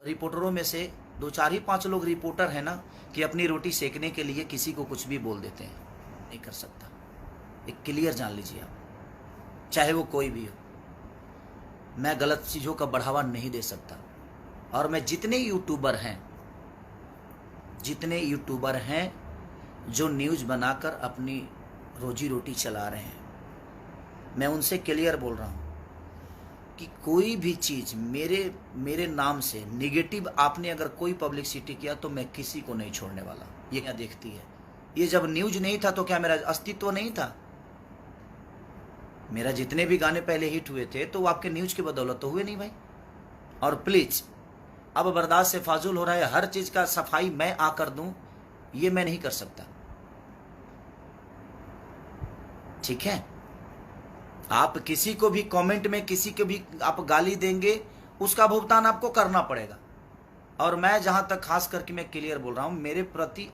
रिपोर्टरों में से 2 4 ही 5 लोग रिपोर्टर हैं ना कि अपनी रोटी सेकने के लिए किसी को कुछ भी बोल देते हैं। नहीं कर सकता, एक क्लियर जान लीजिए आप, चाहे वो कोई भी हो। मैं गलत चीज़ों का बढ़ावा नहीं दे सकता। और मैं जितने यूट्यूबर हैं जो न्यूज़ बनाकर अपनी रोजी रोटी चला रहे हैं, मैं उनसे क्लियर बोल रहा हूँ कि कोई भी चीज़ मेरे नाम से निगेटिव आपने अगर कोई पब्लिसिटी किया तो मैं किसी को नहीं छोड़ने वाला। ये क्या देखती है, ये जब न्यूज़ नहीं था तो क्या मेरा अस्तित्व नहीं था? मेरा जितने भी गाने पहले हिट हुए थे तो वो आपके न्यूज़ की बदौलत तो हुए नहीं भाई। और प्लीज़ अब बर्दाश्त से फाजुल हो रहा है, हर चीज़ का सफाई मैं आकर दूं, ये मैं नहीं कर सकता। ठीक है, आप किसी को भी कमेंट में किसी को भी आप गाली देंगे, उसका भुगतान आपको करना पड़ेगा। और मैं जहां तक खास करके मैं क्लियर बोल रहा हूं, मेरे प्रति